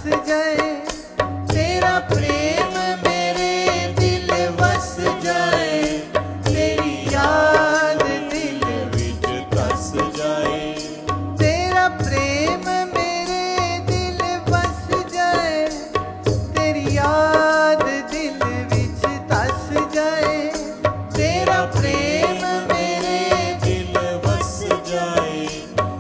तस जाए, तेरा प्रेम मेरे दिल वस जाए, तेरी याद दिल विच तस जाए, तेरा प्रेम मेरे दिल वस जाए, तेरी याद दिल विच तस जाए, तेरा प्रेम मेरे दिल वस जाए,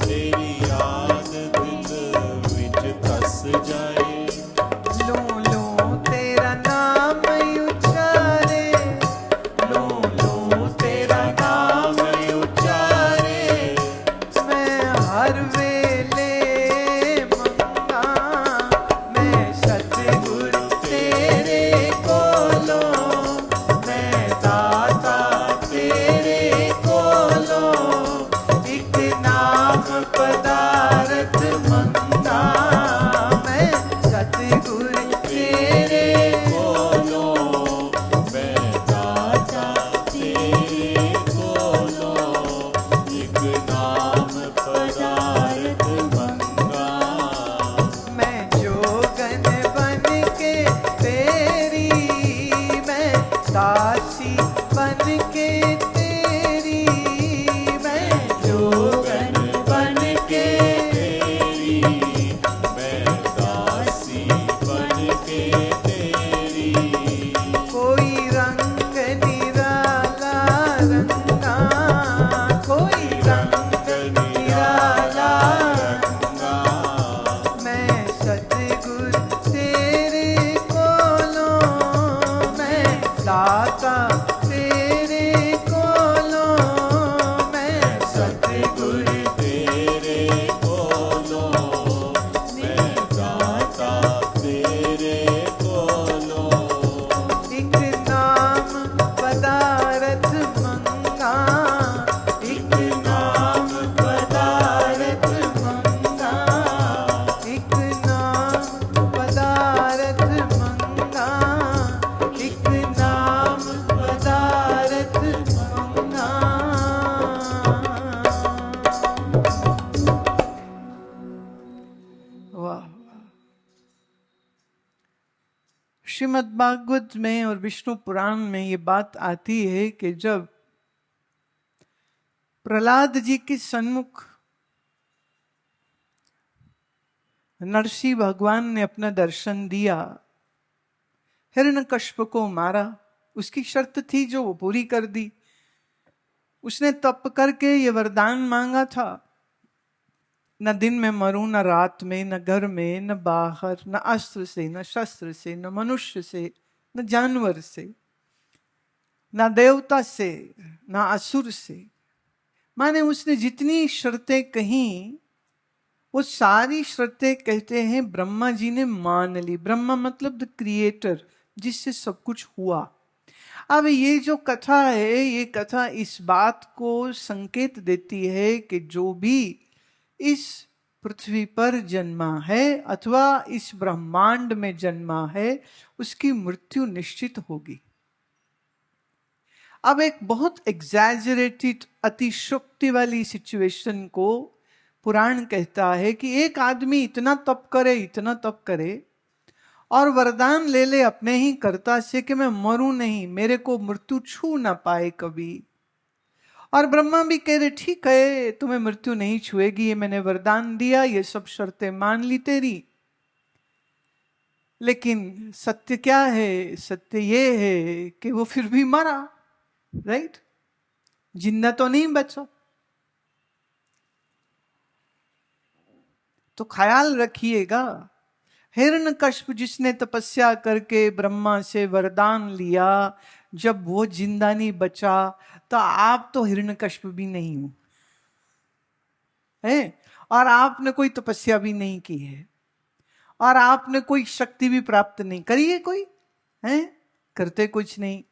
तेरी याद दिल विच तस जाए। लूं लूं तेरा नाम उच्चारे, लूं लूं तेरा नाम उच्चारे, मैं हर वेले मंगा, मैं सतगुर तेरे कोलों, मैं दाता तेरे कोलों, एक नाम पदारथ मंगा, मैं सतगुर तेरे कोलों, मैं दाता तेरे कोलों, एक नाम पदारथ मंगा, मैं जोगन बन के तेरी, मैं दासी बन के तेरी, मैं जोगन बन के तेरी, मैं दासी बन के तेरी, कोई रंग निराला रंगा, कोई रंग निराला रंगा, मैं सतगुर तेरे कोलों, मैं दाता तेरे कोलों, मैं सतगुर तेरे कोलों, मैं दाता तेरे कोलों, एक नाम पदारथ मंगा, एक नाम पदारथ मंगा, एक नाम पदारथ मंगा, एक नाम पदारथ मंगा। वाह। श्रीमद् भागवत में और विष्णु पुराण में ये बात आती है कि जब प्रहलाद जी के सन्मुख नरसिंह भगवान ने अपना दर्शन दिया, हिरण्यकश्यप को मारा, उसकी शर्त थी जो वो पूरी कर दी। उसने तप करके ये वरदान मांगा था, न दिन में मरूं, न रात में, न घर में, न बाहर, न अस्त्र से, न शस्त्र से, न मनुष्य से, न जानवर से, न देवता से, न असुर से। माने उसने जितनी शर्तें कही वो सारी शर्तें कहते हैं ब्रह्मा जी ने मान ली। ब्रह्मा मतलब द क्रिएटर, जिससे सब कुछ हुआ। अब ये जो कथा है, ये कथा इस बात को संकेत देती है कि जो भी इस पृथ्वी पर जन्मा है अथवा इस ब्रह्मांड में जन्मा है, उसकी मृत्यु निश्चित होगी। अब एक बहुत एग्जैजरेटेड, अतिशोक्ति वाली सिचुएशन को पुराण कहता है कि एक आदमी इतना तप करे, इतना तप करे और वरदान ले ले अपने ही कर्ता से कि मैं मरूं नहीं, मेरे को मृत्यु छू ना पाए कभी। और ब्रह्मा भी कह रहे ठीक है, तुम्हें मृत्यु नहीं छुएगी, ये मैंने वरदान दिया, ये सब शर्तें मान ली तेरी। लेकिन सत्य क्या है? सत्य ये है कि वो फिर भी मरा, राइट? जिंदा तो नहीं बचा। तो ख्याल रखिएगा, हिरण्यकश्यप जिसने तपस्या करके ब्रह्मा से वरदान लिया, जब वो जिंदा नहीं बचा तो आप तो हिरण्यकश्यप भी नहीं हो, है? और आपने कोई तपस्या भी नहीं की है और आपने कोई शक्ति भी प्राप्त नहीं करी है। कोई है? करते कुछ नहीं।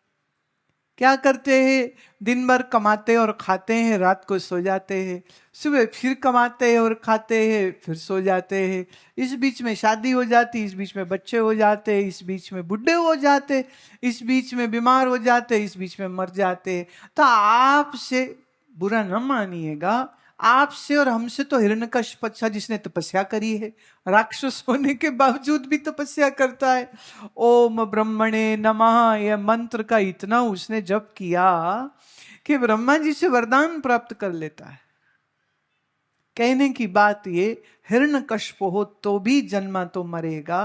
क्या करते हैं? दिन भर कमाते और खाते हैं, रात को सो जाते हैं, सुबह फिर कमाते हैं और खाते हैं, फिर सो जाते हैं। इस बीच में शादी हो जाती, इस बीच में बच्चे हो जाते, इस बीच में बुढ़े हो जाते, इस बीच में बीमार हो जाते, इस बीच में मर जाते। तो आपसे बुरा न मानिएगा, आपसे और हमसे तो हिरण्यकश्यप अच्छा, जिसने तपस्या करी है, राक्षस होने के बावजूद भी तपस्या करता है। ओम ब्रह्मणे नमः, यह मंत्र का इतना उसने जप किया कि ब्रह्मा जी से वरदान प्राप्त कर लेता है। कहने की बात ये, हिरण्यकश्यप हो तो भी जन्मा तो मरेगा,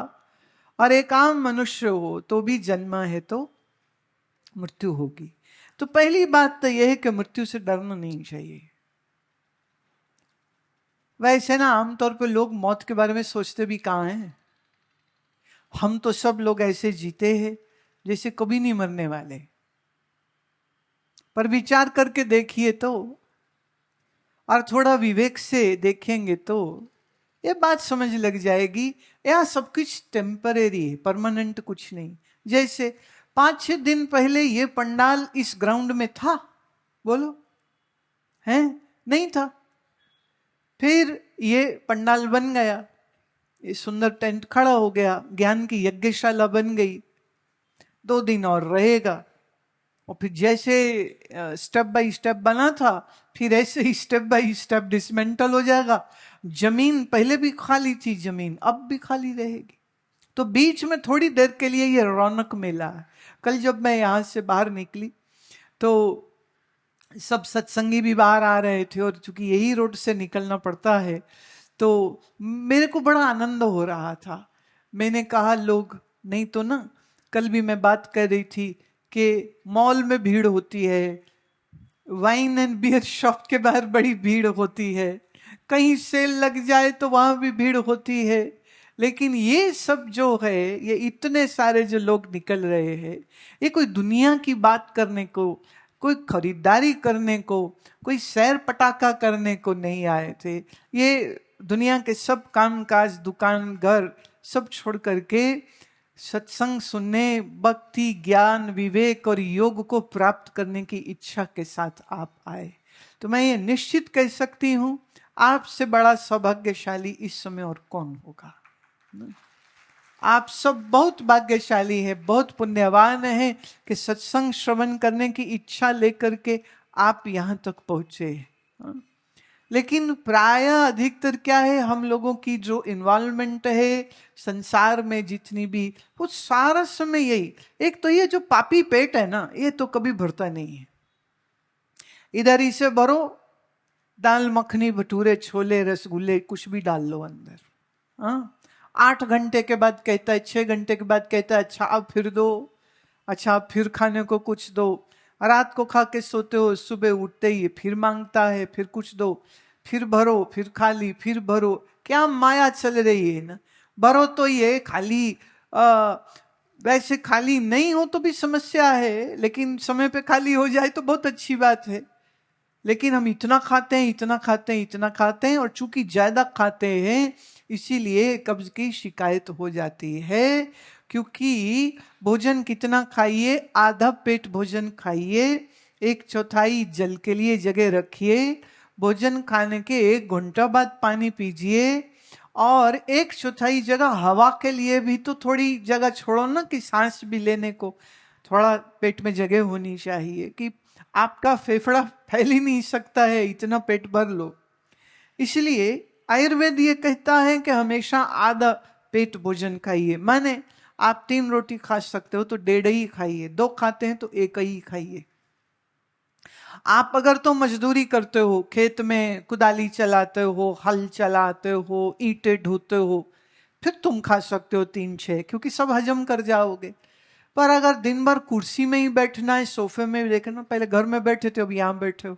और एक आम मनुष्य हो तो भी जन्मा है तो मृत्यु होगी। तो पहली बात तो यह है कि मृत्यु से डरना नहीं चाहिए। वैसे ना आमतौर पर लोग मौत के बारे में सोचते भी कहाँ हैं। हम तो सब लोग ऐसे जीते हैं जैसे कभी नहीं मरने वाले। पर विचार करके देखिए तो, और थोड़ा विवेक से देखेंगे तो ये बात समझ लग जाएगी, यह सब कुछ टेम्परेरी है, परमानेंट कुछ नहीं। जैसे 5-6 दिन पहले ये पंडाल इस ग्राउंड में था, बोलो है? नहीं था। फिर ये पंडाल बन गया, ये सुंदर टेंट खड़ा हो गया, ज्ञान की यज्ञशाला बन गई, 2 दिन और रहेगा। और फिर जैसे स्टेप बाय स्टेप बना था, फिर ऐसे ही स्टेप बाय स्टेप डिसमेंटल हो जाएगा। जमीन पहले भी खाली थी, जमीन अब भी खाली रहेगी। तो बीच में थोड़ी देर के लिए ये रौनक मिला है। कल जब मैं यहां से बाहर निकली तो सब सत्संगी भी बाहर आ रहे थे, और चूंकि यही रोड से निकलना पड़ता है तो मेरे को बड़ा आनंद हो रहा था। मैंने कहा लोग नहीं तो ना, कल भी मैं बात कर रही थी कि मॉल में भीड़ होती है, वाइन एंड बियर शॉप के बाहर बड़ी भीड़ होती है, कहीं सेल लग जाए तो वहां भी भीड़ होती है। लेकिन ये सब जो है, ये इतने सारे जो लोग निकल रहे हैं, ये कोई दुनिया की बात करने को, कोई खरीदारी करने को, कोई सैर पटाखा करने को नहीं आए थे। ये दुनिया के सब कामकाज, दुकान, घर सब छोड़ करके सत्संग सुनने, भक्ति, ज्ञान, विवेक और योग को प्राप्त करने की इच्छा के साथ आप आए। तो मैं ये निश्चित कह सकती हूं, आपसे बड़ा सौभाग्यशाली इस समय और कौन होगा। आप सब बहुत भाग्यशाली है, बहुत पुण्यवान है कि सत्संग श्रवण करने की इच्छा लेकर के आप यहां तक पहुंचे। लेकिन प्राय अधिकतर क्या है, हम लोगों की जो इन्वॉल्वमेंट है संसार में जितनी भी, वो सारा समय यही, एक तो ये जो पापी पेट है ना, ये तो कभी भरता नहीं है। इधर इसे भरो, दाल मखनी, भटूरे, छोले, रसगुल्ले, कुछ भी डाल लो अंदर। हाँ, 8 घंटे के बाद कहता है, 6 घंटे के बाद कहता है अच्छा अब फिर दो, अच्छा अब फिर खाने को कुछ दो। रात को खा के सोते हो, सुबह उठते ही फिर मांगता है, फिर कुछ दो, फिर भरो, फिर खाली, फिर भरो। क्या माया चल रही है ना। भरो तो ये खाली, वैसे खाली नहीं हो तो भी समस्या है, लेकिन समय पे खाली हो जाए तो बहुत अच्छी बात है। लेकिन हम इतना खाते हैं, इतना खाते हैं, इतना खाते हैं, और चूंकि ज्यादा खाते हैं इसीलिए कब्ज की शिकायत हो जाती है। क्योंकि भोजन कितना खाइए, आधा पेट भोजन खाइए, 1/4 जल के लिए जगह रखिए, भोजन खाने के 1 घंटा बाद पानी पीजिए, और 1/4 जगह हवा के लिए भी तो थोड़ी जगह छोड़ो ना, कि सांस भी लेने को थोड़ा पेट में जगह होनी चाहिए। कि आपका फेफड़ा फैल ही नहीं सकता है, इतना पेट भर लो। इसलिए आयुर्वेद ये कहता है कि हमेशा आधा पेट भोजन खाइए। माने आप 3 रोटी खा सकते हो तो 1.5 ही खाइए, 2 खाते हैं तो 1 ही खाइए। आप अगर तो मजदूरी करते हो, खेत में कुदाली चलाते हो, हल चलाते हो, ईंटें ढोते हो, फिर तुम खा सकते हो 3-6, क्योंकि सब हजम कर जाओगे। पर अगर दिन भर कुर्सी में ही बैठना है, सोफे में, देखना पहले घर में बैठे थे अब यहां बैठे हो,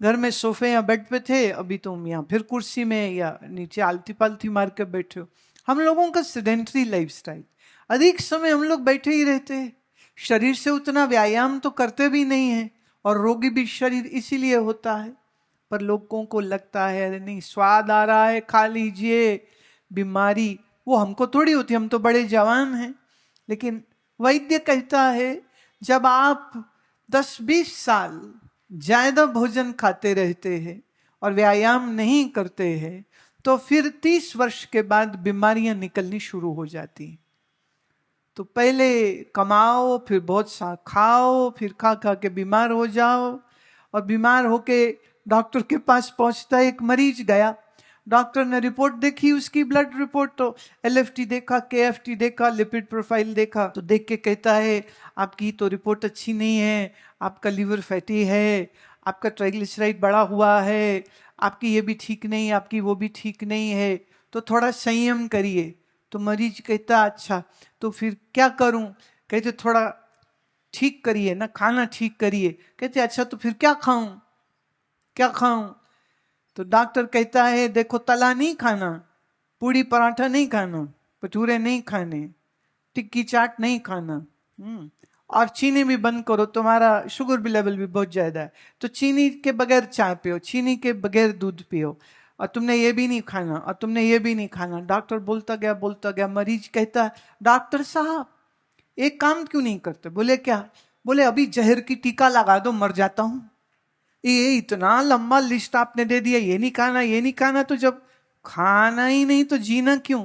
घर में सोफे या बेड पे थे, अभी तुम यहाँ फिर कुर्सी में या नीचे आलती पालती मार के बैठे हो। हम लोगों का सेडेंटरी लाइफस्टाइल, अधिक समय हम लोग बैठे ही रहते हैं, शरीर से उतना व्यायाम तो करते भी नहीं है, और रोगी भी शरीर इसीलिए होता है। पर लोगों को लगता है अरे नहीं, स्वाद आ रहा है खा लीजिए, बीमारी वो हमको थोड़ी होती, हम तो बड़े जवान हैं। लेकिन वैद्य कहता है जब आप 10-20 साल ज्यादा भोजन खाते रहते हैं और व्यायाम नहीं करते हैं, तो फिर 30 वर्ष के बाद बीमारियां निकलनी शुरू हो जाती हैं। तो पहले कमाओ, फिर बहुत सा खाओ, फिर खा खा के बीमार हो जाओ, और बीमार होके डॉक्टर के पास पहुंचता है, एक मरीज गया, डॉक्टर ने रिपोर्ट देखी, उसकी ब्लड रिपोर्ट, तो LFT देखा, KFT देखा, लिपिड प्रोफाइल देखा, तो देख के कहता है आपकी तो रिपोर्ट अच्छी नहीं है, आपका लीवर फैटी है, आपका ट्राइग्लिसराइड बढ़ा हुआ है, आपकी ये भी ठीक नहीं, आपकी वो भी ठीक नहीं है, तो थोड़ा संयम करिए। तो मरीज कहता अच्छा तो फिर क्या करूं? कहते थोड़ा ठीक करिए ना, खाना ठीक करिए। कहते अच्छा तो फिर क्या खाऊं, क्या खाऊं? तो डॉक्टर कहता है देखो तला नहीं खाना, पूड़ी पराठा नहीं खाना, भटूरे नहीं खाने, टिक्की चाट नहीं खाना, और चीनी भी बंद करो, तुम्हारा शुगर भी लेवल भी बहुत ज्यादा है, तो चीनी के बगैर चाय पियो, चीनी के बगैर दूध पियो, और तुमने ये भी नहीं खाना, और तुमने ये भी नहीं खाना। डॉक्टर बोलता गया, मरीज कहता डॉक्टर साहब एक काम क्यों नहीं करते? बोले क्या? बोले अभी जहर की टीका लगा दो, मर जाता हूं। ये इतना लंबा लिस्ट आपने दे दिया, ये नहीं खाना, ये नहीं खाना, तो जब खाना ही नहीं तो जीना क्यों?